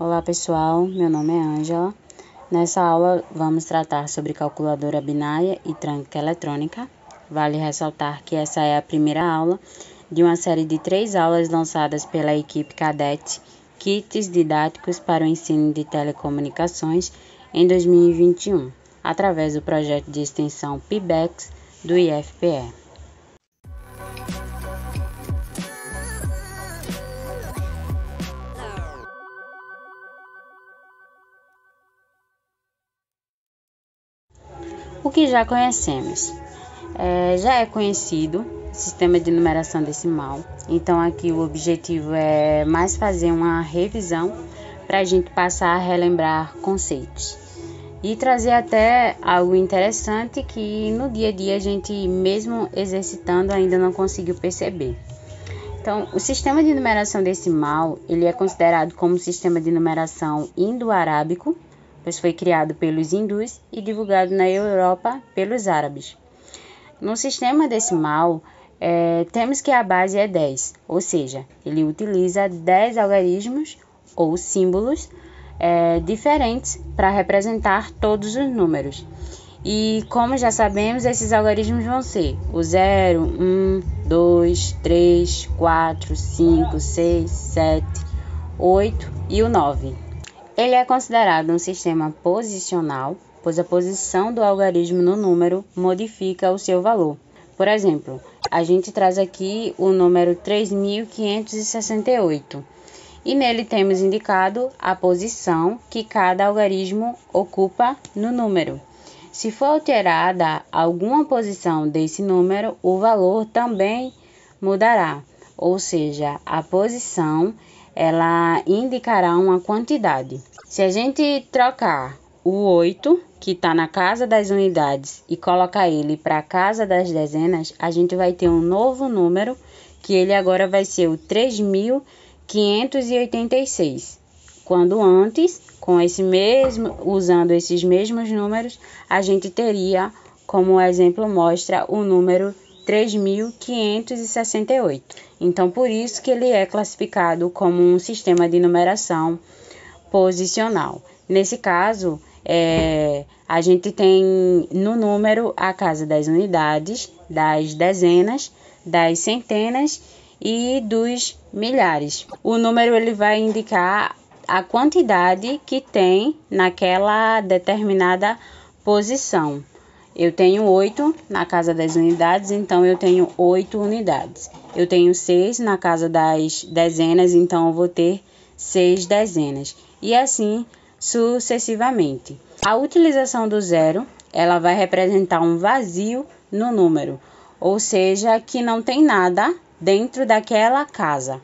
Olá pessoal, meu nome é Ângela. Nessa aula vamos tratar sobre calculadora binária e trânsica eletrônica. Vale ressaltar que essa é a primeira aula de uma série de 3 aulas lançadas pela equipe cadete Kits Didáticos para o Ensino de Telecomunicações em 2021, através do projeto de extensão PIBEX do IFPE. O que já conhecemos? Já é conhecido o sistema de numeração decimal, então aqui o objetivo é mais fazer uma revisão para a gente passar a relembrar conceitos e trazer até algo interessante que no dia a dia a gente, mesmo exercitando, ainda não conseguiu perceber. Então, o sistema de numeração decimal ele é considerado como um sistema de numeração indo-arábico, pois foi criado pelos hindus e divulgado na Europa pelos árabes. No sistema decimal, temos que a base é 10, ou seja, ele utiliza 10 algarismos ou símbolos diferentes para representar todos os números. E como já sabemos, esses algarismos vão ser o 0, 1, 2, 3, 4, 5, 6, 7, 8 e o 9. Ele é considerado um sistema posicional, pois a posição do algarismo no número modifica o seu valor. Por exemplo, a gente traz aqui o número 3.568 e nele temos indicado a posição que cada algarismo ocupa no número. Se for alterada alguma posição desse número, o valor também mudará, ou seja, a posição ela indicará uma quantidade. Se a gente trocar o 8, que está na casa das unidades, e colocar ele para a casa das dezenas, a gente vai ter um novo número, que ele agora vai ser o 3.586. Quando antes, usando esses mesmos números, a gente teria, como o exemplo mostra, o número 3.568. Então, por isso que ele é classificado como um sistema de numeração posicional. Nesse caso, a gente tem no número a casa das unidades, das dezenas, das centenas e dos milhares. O número ele vai indicar a quantidade que tem naquela determinada posição. Eu tenho 8 na casa das unidades, então eu tenho 8 unidades. Eu tenho 6 na casa das dezenas, então eu vou ter 6 dezenas. E assim sucessivamente. A utilização do 0, ela vai representar um vazio no número, ou seja, que não tem nada dentro daquela casa.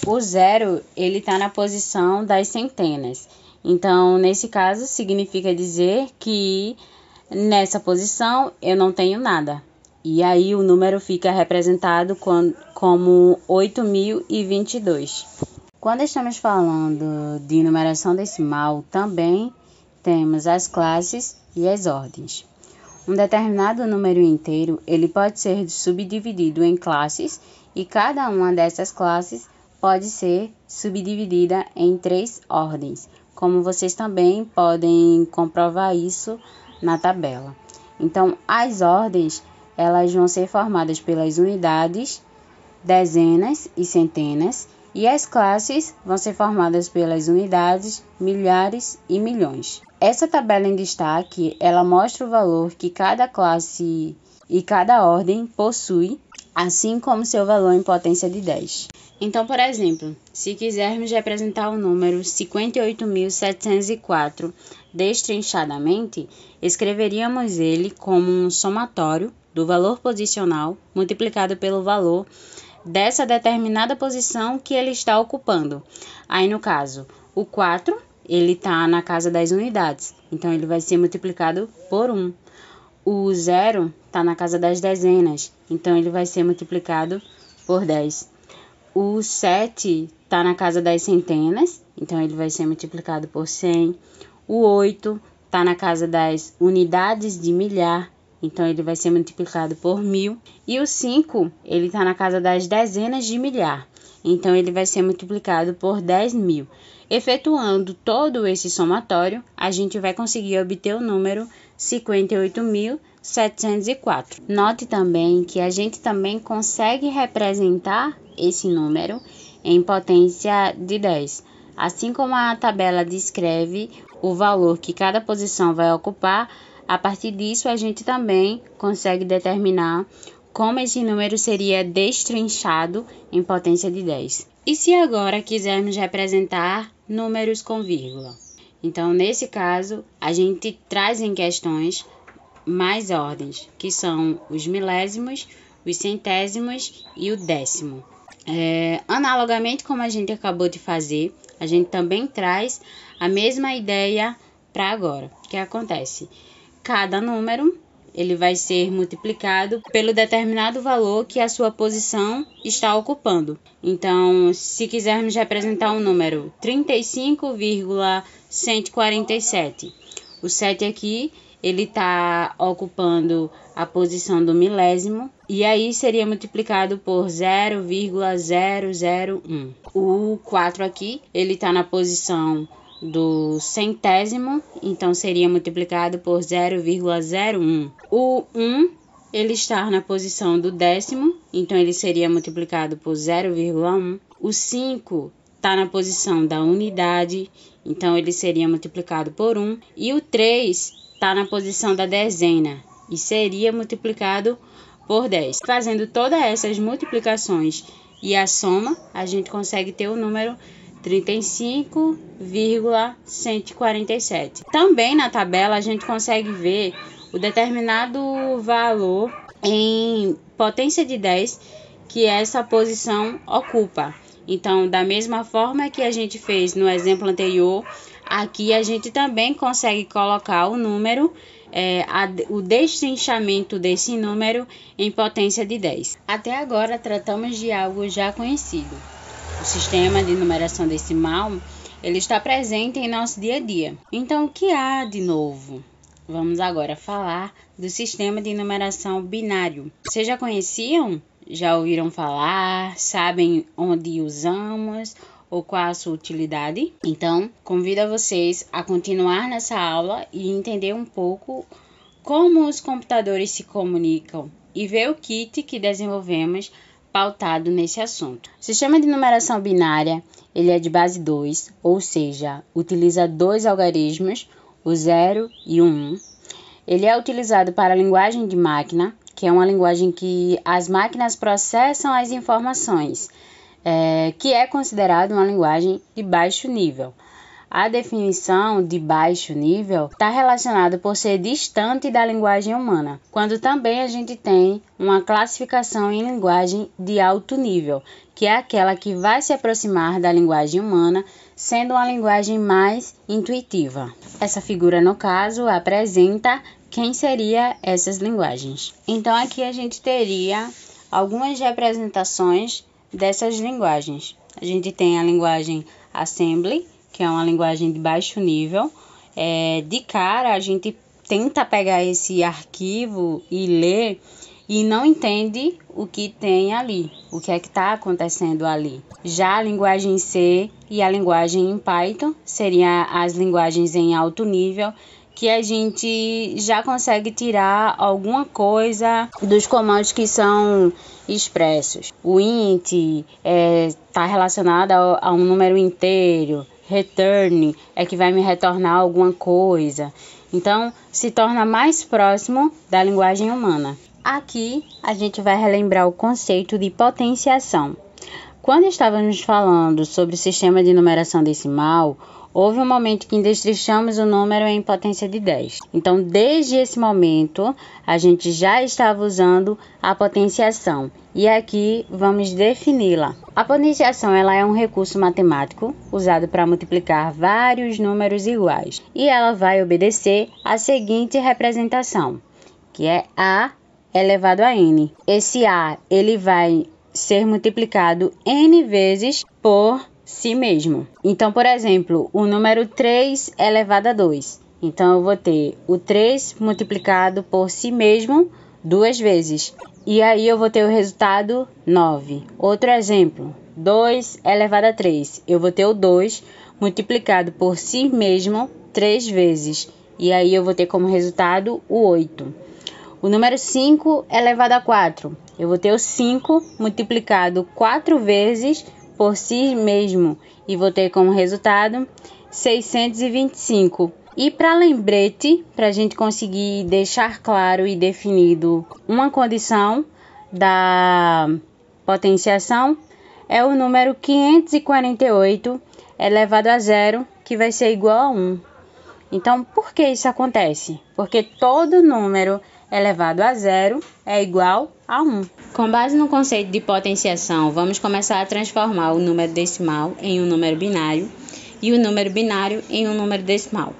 O 0, ele está na posição das centenas. Então, nesse caso, significa dizer que nessa posição eu não tenho nada. E aí o número fica representado como 8.022. Quando estamos falando de numeração decimal, também temos as classes e as ordens. Um determinado número inteiro, ele pode ser subdividido em classes e cada uma dessas classes pode ser subdividida em 3 ordens, como vocês também podem comprovar isso na tabela. Então, as ordens, elas vão ser formadas pelas unidades, dezenas e centenas, e as classes vão ser formadas pelas unidades, milhares e milhões. Essa tabela em destaque, ela mostra o valor que cada classe e cada ordem possui, assim como seu valor em potência de 10. Então, por exemplo, se quisermos representar o número 58.704 destrinchadamente, escreveríamos ele como um somatório do valor posicional multiplicado pelo valor dessa determinada posição que ele está ocupando. Aí, no caso, o 4, ele está na casa das unidades, então ele vai ser multiplicado por 1. O 0 está na casa das dezenas, então ele vai ser multiplicado por 10. O 7 está na casa das centenas, então ele vai ser multiplicado por 100. O 8 está na casa das unidades de milhar, então ele vai ser multiplicado por 1000. E o 5, ele está na casa das dezenas de milhar, então ele vai ser multiplicado por 10.000. Efetuando todo esse somatório, a gente vai conseguir obter o número 58.704. Note também que a gente também consegue representar esse número em potência de 10. Assim como a tabela descreve o valor que cada posição vai ocupar, a partir disso a gente também consegue determinar como esse número seria destrinchado em potência de 10. E se agora quisermos representar números com vírgula? Então, nesse caso, a gente traz em questões mais ordens, que são os milésimos, os centésimos e o décimo. Analogamente, como a gente acabou de fazer, a gente também traz a mesma ideia para agora. O que acontece? Cada número ele vai ser multiplicado pelo determinado valor que a sua posição está ocupando. Então, se quisermos representar um número 35,147, o 7 aqui, ele está ocupando a posição do milésimo, e aí seria multiplicado por 0,001. O 4 aqui, ele está na posição do centésimo, então seria multiplicado por 0,01. O 1, ele está na posição do décimo, então ele seria multiplicado por 0,1. O 5 está na posição da unidade, então ele seria multiplicado por 1. E o 3 está na posição da dezena e seria multiplicado por 10. Fazendo todas essas multiplicações e a soma, a gente consegue ter o número 35,147. Também na tabela a gente consegue ver o determinado valor em potência de 10 que essa posição ocupa. Então, da mesma forma que a gente fez no exemplo anterior, aqui a gente também consegue colocar o número, o destrinchamento desse número em potência de 10. Até agora tratamos de algo já conhecido. O sistema de numeração decimal, ele está presente em nosso dia a dia. Então, o que há de novo? Vamos agora falar do sistema de numeração binário. Vocês já conheciam? Já ouviram falar? Sabem onde usamos? Ou qual a sua utilidade? Então, convido vocês a continuar nessa aula e entender um pouco como os computadores se comunicam e ver o kit que desenvolvemos pautado nesse assunto. O sistema de numeração binária, ele é de base 2, ou seja, utiliza dois algarismos, o 0 e o 1. Ele é utilizado para a linguagem de máquina, que é uma linguagem que as máquinas processam as informações, que é considerado uma linguagem de baixo nível. A definição de baixo nível está relacionada por ser distante da linguagem humana, quando também a gente tem uma classificação em linguagem de alto nível, que é aquela que vai se aproximar da linguagem humana, sendo uma linguagem mais intuitiva. Essa figura, no caso, apresenta quem seriam essas linguagens. Então, aqui a gente teria algumas representações dessas linguagens. A gente tem a linguagem Assembly, que é uma linguagem de baixo nível. De cara, a gente tenta pegar esse arquivo e ler e não entende o que tem ali, o que é que está acontecendo ali. Já a linguagem C e a linguagem em Python seriam as linguagens em alto nível, que a gente já consegue tirar alguma coisa dos comandos que são expressos. O int está relacionado a um número inteiro. Return é que vai me retornar alguma coisa. Então, se torna mais próximo da linguagem humana. Aqui, a gente vai relembrar o conceito de potenciação. Quando estávamos falando sobre o sistema de numeração decimal, houve um momento que destrinchamos o número em potência de 10. Então, desde esse momento, a gente já estava usando a potenciação. E aqui vamos defini-la. A potenciação ela é um recurso matemático usado para multiplicar vários números iguais. E ela vai obedecer à seguinte representação, que é A elevado a N. Esse A ele vai ser multiplicado N vezes por si mesmo. Então, por exemplo, o número 3 elevado a 2. Então, eu vou ter o 3 multiplicado por si mesmo duas vezes. E aí eu vou ter o resultado 9. Outro exemplo, 2 elevado a 3. Eu vou ter o 2 multiplicado por si mesmo 3 vezes. E aí eu vou ter como resultado o 8. O número 5 elevado a 4. Eu vou ter o 5 multiplicado 4 vezes por si mesmo. E vou ter como resultado 625. E para lembrete, para a gente conseguir deixar claro e definido uma condição da potenciação, é o número 548 elevado a 0, que vai ser igual a 1. Então, por que isso acontece? Porque todo número elevado a 0 é igual a 1. Com base no conceito de potenciação, vamos começar a transformar o número decimal em um número binário e o número binário em um número decimal.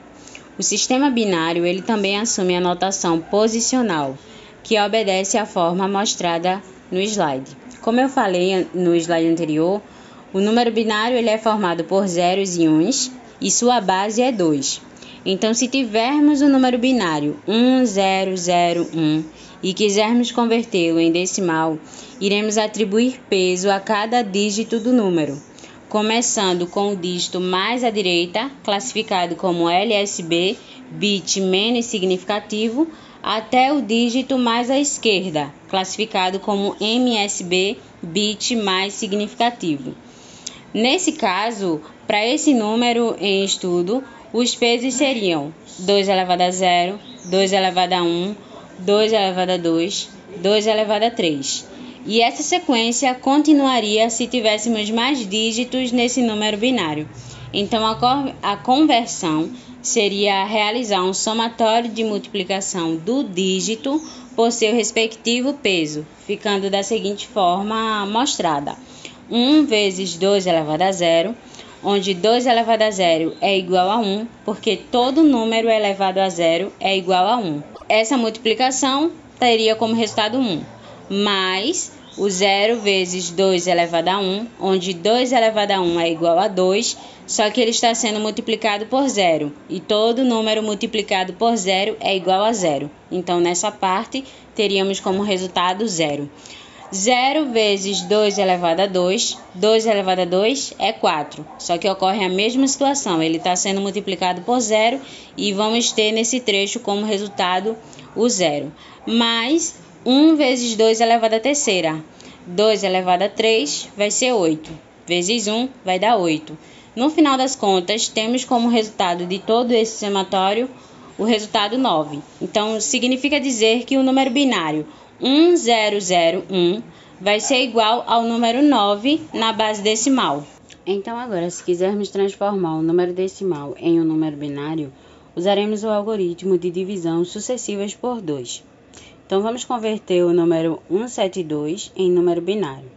O sistema binário ele também assume a notação posicional, que obedece à forma mostrada no slide. Como eu falei no slide anterior, o número binário ele é formado por zeros e uns e sua base é 2. Então, se tivermos o número binário 1001 e quisermos convertê-lo em decimal, iremos atribuir peso a cada dígito do número, começando com o dígito mais à direita, classificado como LSB, bit menos significativo, até o dígito mais à esquerda, classificado como MSB, bit mais significativo. Nesse caso, para esse número em estudo, os pesos seriam 2 elevado a 0, 2 elevado a 1, 2 elevado a 2, 2 elevado a 3. E essa sequência continuaria se tivéssemos mais dígitos nesse número binário. Então, a conversão seria realizar um somatório de multiplicação do dígito por seu respectivo peso, ficando da seguinte forma mostrada. 1 vezes 2 elevado a 0, onde 2 elevado a 0 é igual a 1, porque todo número elevado a 0 é igual a 1. Essa multiplicação teria como resultado 1, mais o 0 vezes 2 elevado a 1, onde 2 elevado a 1 é igual a 2, só que ele está sendo multiplicado por 0, e todo número multiplicado por 0 é igual a 0. Então, nessa parte, teríamos como resultado 0. 0 vezes 2 elevado a 2, 2 elevado a 2 é 4, só que ocorre a mesma situação, ele está sendo multiplicado por 0 e vamos ter nesse trecho como resultado o 0. Mais 1 vezes 2 elevado a terceira, 2 elevado a 3 vai ser 8, vezes 1 vai dar 8. No final das contas, temos como resultado de todo esse somatório o resultado 9. Então, significa dizer que o número binário 1001 vai ser igual ao número 9 na base decimal. Então, agora, se quisermos transformar o número decimal em um número binário, usaremos o algoritmo de divisão sucessivas por 2. Então, vamos converter o número 172 em número binário.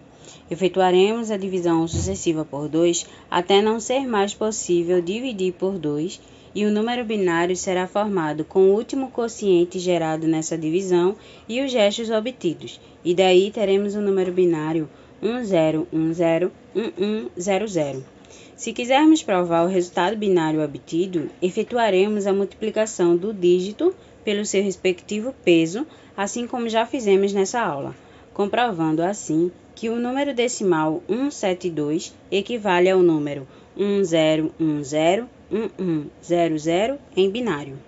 Efetuaremos a divisão sucessiva por 2 até não ser mais possível dividir por 2 e o número binário será formado com o último quociente gerado nessa divisão e os restos obtidos. E daí teremos o número binário 10101100. Se quisermos provar o resultado binário obtido, efetuaremos a multiplicação do dígito pelo seu respectivo peso, assim como já fizemos nessa aula, comprovando assim que o número decimal 172 equivale ao número 10101100 em binário.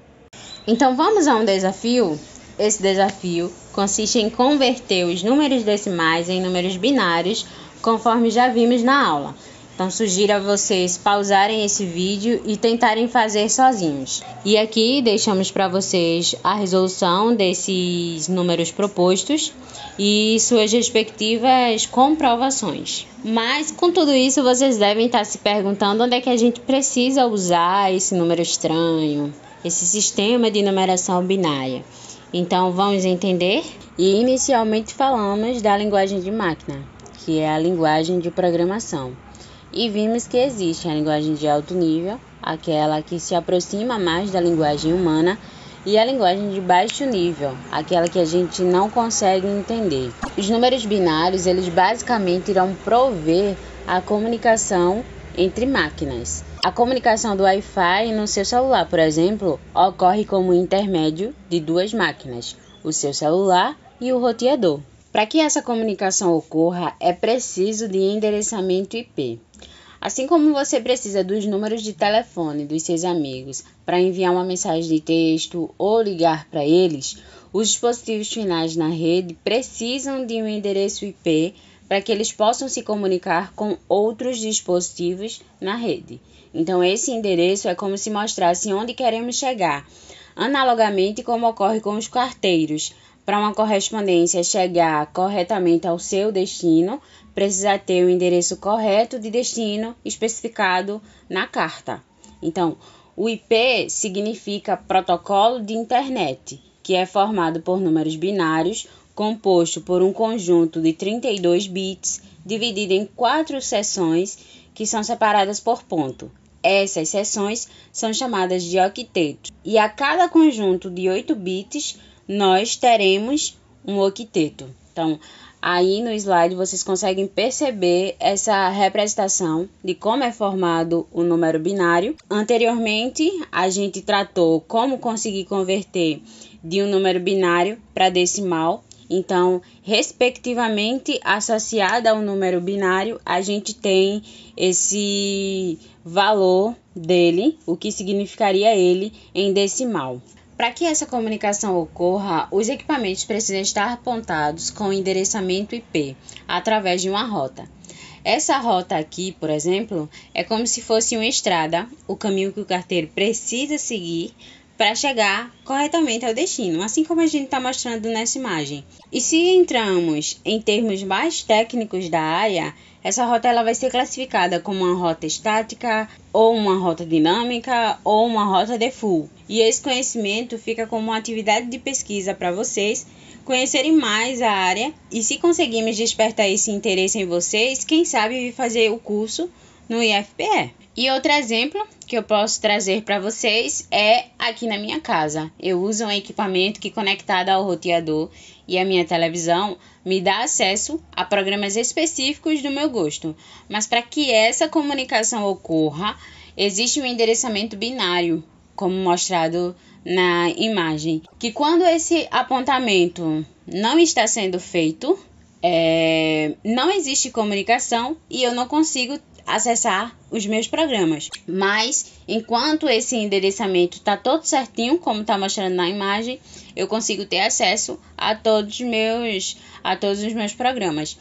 Então vamos a um desafio? Esse desafio consiste em converter os números decimais em números binários, conforme já vimos na aula. Então sugiro a vocês pausarem esse vídeo e tentarem fazer sozinhos. E aqui deixamos para vocês a resolução desses números propostos e suas respectivas comprovações. Mas com tudo isso vocês devem estar se perguntando onde é que a gente precisa usar esse número estranho, esse sistema de numeração binária. Então vamos entender? E inicialmente falamos da linguagem de máquina, que é a linguagem de programação. E vimos que existe a linguagem de alto nível, aquela que se aproxima mais da linguagem humana, e a linguagem de baixo nível, aquela que a gente não consegue entender. Os números binários, eles basicamente irão prover a comunicação entre máquinas. A comunicação do Wi-Fi no seu celular, por exemplo, ocorre como intermédio de duas máquinas, o seu celular e o roteador. Para que essa comunicação ocorra, é preciso de endereçamento IP. Assim como você precisa dos números de telefone dos seus amigos para enviar uma mensagem de texto ou ligar para eles, os dispositivos finais na rede precisam de um endereço IP para que eles possam se comunicar com outros dispositivos na rede. Então, esse endereço é como se mostrasse onde queremos chegar, analogamente como ocorre com os carteiros. Para uma correspondência chegar corretamente ao seu destino, precisa ter o endereço correto de destino especificado na carta. Então, o IP significa protocolo de internet, que é formado por números binários, composto por um conjunto de 32 bits, dividido em 4 seções, que são separadas por ponto. Essas seções são chamadas de octetos, e a cada conjunto de 8 bits, nós teremos um octeto. Então, aí no slide vocês conseguem perceber essa representação de como é formado o número binário. Anteriormente, a gente tratou como conseguir converter de um número binário para decimal. Então, respectivamente associada ao número binário, a gente tem esse valor dele, o que significaria ele em decimal. Para que essa comunicação ocorra, os equipamentos precisam estar apontados com endereçamento IP, através de uma rota. Essa rota aqui, por exemplo, é como se fosse uma estrada, o caminho que o carteiro precisa seguir para chegar corretamente ao destino, assim como a gente está mostrando nessa imagem. E se entramos em termos mais técnicos da área, essa rota ela vai ser classificada como uma rota estática, ou uma rota dinâmica, ou uma rota default. E esse conhecimento fica como uma atividade de pesquisa para vocês conhecerem mais a área, e se conseguirmos despertar esse interesse em vocês, quem sabe vir fazer o curso no IFPE. E outro exemplo que eu posso trazer para vocês é aqui na minha casa. Eu uso um equipamento que, conectado ao roteador e a minha televisão, me dá acesso a programas específicos do meu gosto. Mas para que essa comunicação ocorra, existe um endereçamento binário, como mostrado na imagem, que quando esse apontamento não está sendo feito, não existe comunicação e eu não consigo acessar os meus programas. Mas enquanto esse endereçamento está todo certinho, como está mostrando na imagem, eu consigo ter acesso a todos os meus programas.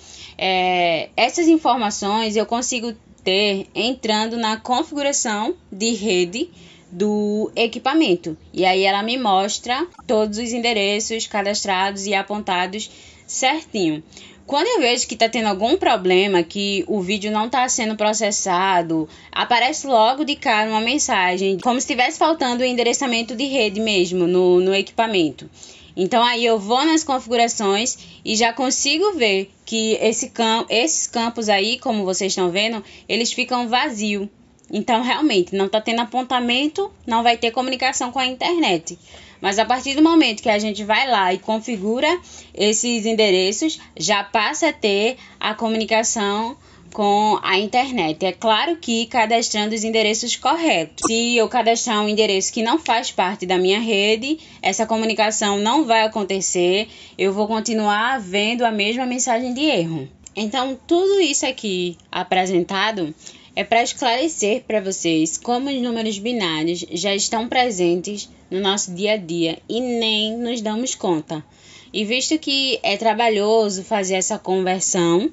Essas informações eu consigo ter entrando na configuração de rede do equipamento, e aí ela me mostra todos os endereços cadastrados e apontados certinho. Quando eu vejo que está tendo algum problema, que o vídeo não está sendo processado, aparece logo de cara uma mensagem, como se estivesse faltando o endereçamento de rede mesmo no equipamento. Então aí eu vou nas configurações e já consigo ver que esses campos aí, como vocês estão vendo, eles ficam vazios. Então realmente não está tendo apontamento, não vai ter comunicação com a internet. Mas a partir do momento que a gente vai lá e configura esses endereços, já passa a ter a comunicação com a internet. É claro que cadastrando os endereços corretos. Se eu cadastrar um endereço que não faz parte da minha rede, essa comunicação não vai acontecer. Eu vou continuar vendo a mesma mensagem de erro. Então, tudo isso aqui apresentado é para esclarecer para vocês como os números binários já estão presentes no nosso dia a dia e nem nos damos conta. E visto que é trabalhoso fazer essa conversão,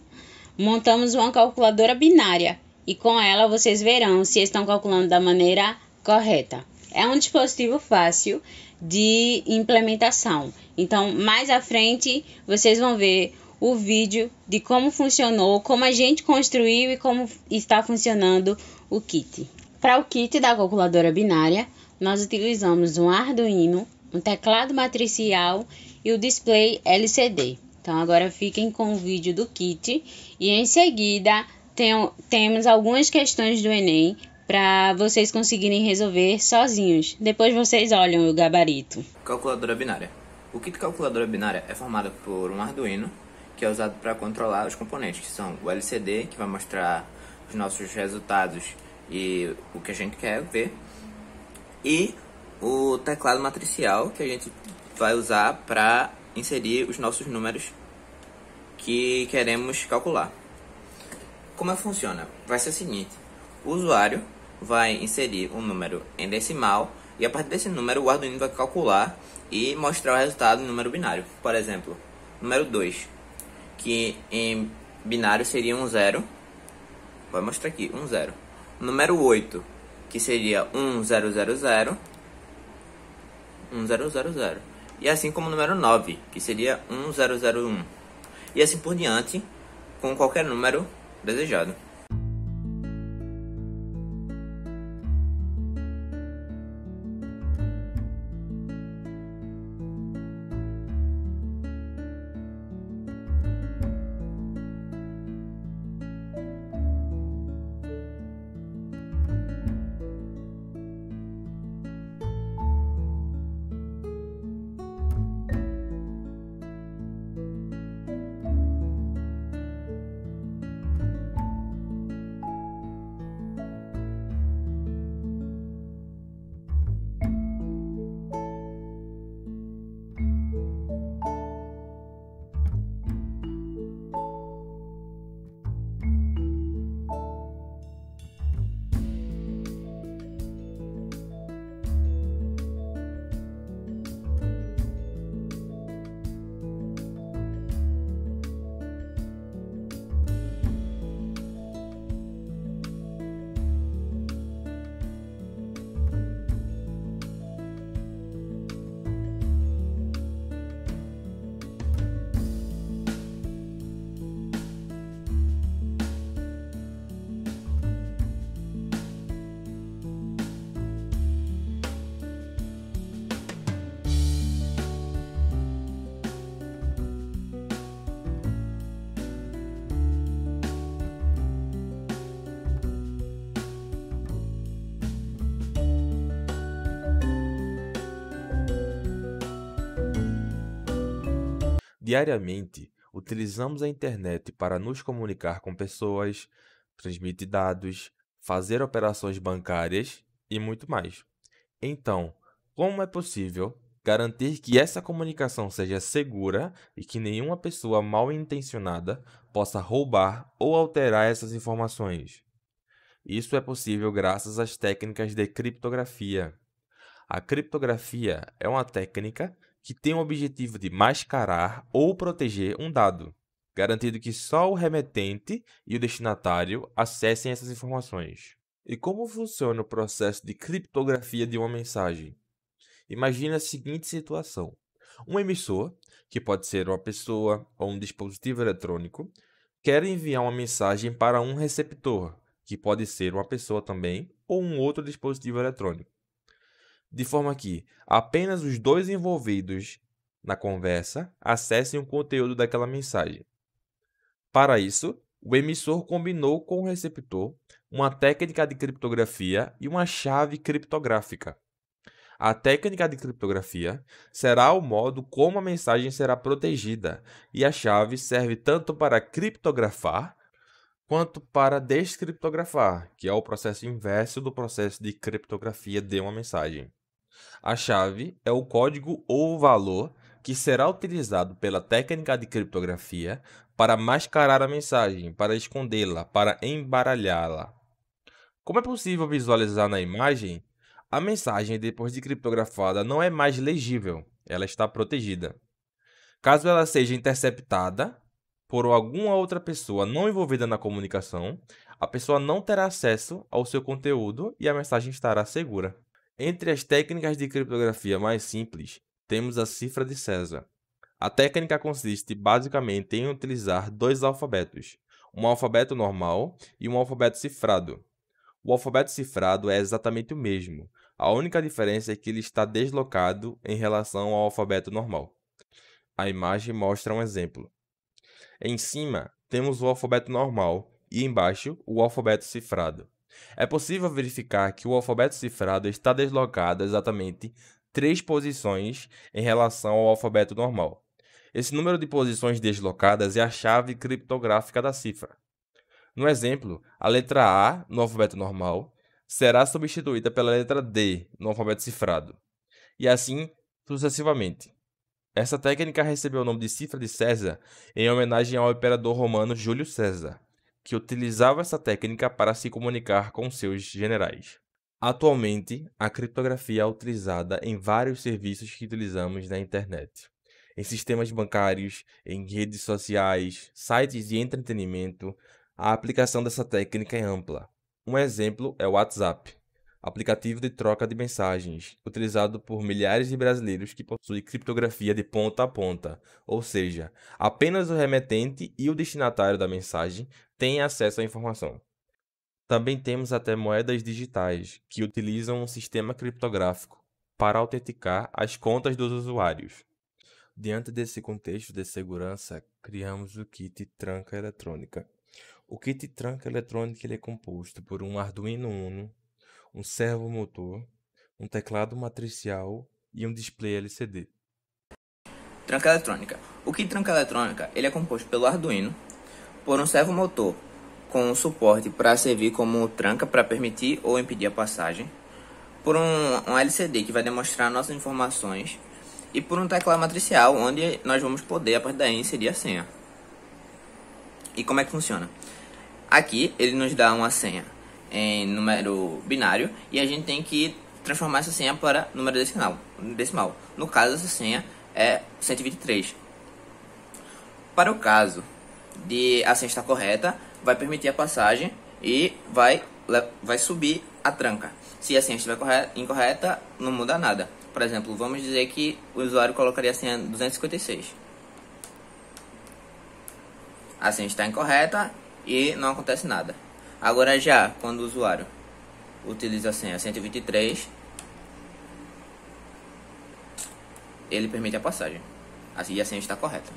montamos uma calculadora binária e com ela vocês verão se estão calculando da maneira correta. É um dispositivo fácil de implementação. Então, mais à frente, vocês vão ver o vídeo de como funcionou, como a gente construiu e como está funcionando o kit. Para o kit da calculadora binária, nós utilizamos um Arduino, um teclado matricial e o display LCD. Então agora fiquem com o vídeo do kit e em seguida temos algumas questões do Enem para vocês conseguirem resolver sozinhos. Depois vocês olham o gabarito. Calculadora binária. O kit calculadora binária é formado por um Arduino, que é usado para controlar os componentes, que são o LCD, que vai mostrar os nossos resultados e o que a gente quer ver, e o teclado matricial, que a gente vai usar para inserir os nossos números que queremos calcular. Como funciona? Vai ser o seguinte: o usuário vai inserir um número em decimal e a partir desse número o Arduino vai calcular e mostrar o resultado em número binário. Por exemplo, número 2, que em binário seria um 0. Vai mostrar aqui, um 0. Número 8, que seria 1000, 1000. E assim como o número 9, que seria 1001. E assim por diante, com qualquer número desejado. Diariamente, utilizamos a internet para nos comunicar com pessoas, transmitir dados, fazer operações bancárias e muito mais. Então, como é possível garantir que essa comunicação seja segura e que nenhuma pessoa mal intencionada possa roubar ou alterar essas informações? Isso é possível graças às técnicas de criptografia. A criptografia é uma técnica que tem o objetivo de mascarar ou proteger um dado, garantindo que só o remetente e o destinatário acessem essas informações. E como funciona o processo de criptografia de uma mensagem? Imagine a seguinte situação: um emissor, que pode ser uma pessoa ou um dispositivo eletrônico, quer enviar uma mensagem para um receptor, que pode ser uma pessoa também ou um outro dispositivo eletrônico, de forma que apenas os dois envolvidos na conversa acessem o conteúdo daquela mensagem. Para isso, o emissor combinou com o receptor uma técnica de criptografia e uma chave criptográfica. A técnica de criptografia será o modo como a mensagem será protegida, e a chave serve tanto para criptografar quanto para descriptografar, que é o processo inverso do processo de criptografia de uma mensagem. A chave é o código ou valor que será utilizado pela técnica de criptografia para mascarar a mensagem, para escondê-la, para embaralhá-la. Como é possível visualizar na imagem, a mensagem depois de criptografada não é mais legível, ela está protegida. Caso ela seja interceptada por alguma outra pessoa não envolvida na comunicação, a pessoa não terá acesso ao seu conteúdo e a mensagem estará segura. Entre as técnicas de criptografia mais simples, temos a cifra de César. A técnica consiste basicamente em utilizar dois alfabetos, um alfabeto normal e um alfabeto cifrado. O alfabeto cifrado é exatamente o mesmo, a única diferença é que ele está deslocado em relação ao alfabeto normal. A imagem mostra um exemplo. Em cima, temos o alfabeto normal e embaixo o alfabeto cifrado. É possível verificar que o alfabeto cifrado está deslocado exatamente 3 posições em relação ao alfabeto normal. Esse número de posições deslocadas é a chave criptográfica da cifra. No exemplo, a letra A no alfabeto normal será substituída pela letra D no alfabeto cifrado, e assim sucessivamente. Essa técnica recebeu o nome de cifra de César em homenagem ao imperador romano Júlio César, que utilizava essa técnica para se comunicar com seus generais. Atualmente, a criptografia é utilizada em vários serviços que utilizamos na internet. Em sistemas bancários, em redes sociais, sites de entretenimento, a aplicação dessa técnica é ampla. Um exemplo é o WhatsApp, aplicativo de troca de mensagens, utilizado por milhares de brasileiros que possui criptografia de ponta a ponta, ou seja, apenas o remetente e o destinatário da mensagem têm acesso à informação. Também temos até moedas digitais, que utilizam um sistema criptográfico para autenticar as contas dos usuários. Diante desse contexto de segurança, criamos o kit tranca eletrônica. O kit tranca eletrônica ele é composto por um Arduino Uno, um servomotor, um teclado matricial e um display LCD. Tranca eletrônica. O kit tranca eletrônica ele é composto pelo Arduino, por um servomotor com suporte para servir como tranca para permitir ou impedir a passagem, por um LCD que vai demonstrar nossas informações e por um teclado matricial onde nós vamos poder a partir daí inserir a senha. E como é que funciona? Aqui ele nos dá uma senha em número binário e a gente tem que transformar essa senha para número decimal. No caso, essa senha é 123. Para o caso de a senha estar correta, vai permitir a passagem e vai subir a tranca. Se a senha estiver incorreta, não muda nada. Por exemplo, vamos dizer que o usuário colocaria a senha 256. A senha está incorreta e não acontece nada. Agora já, quando o usuário utiliza a senha 123, ele permite a passagem. Assim a senha está correta.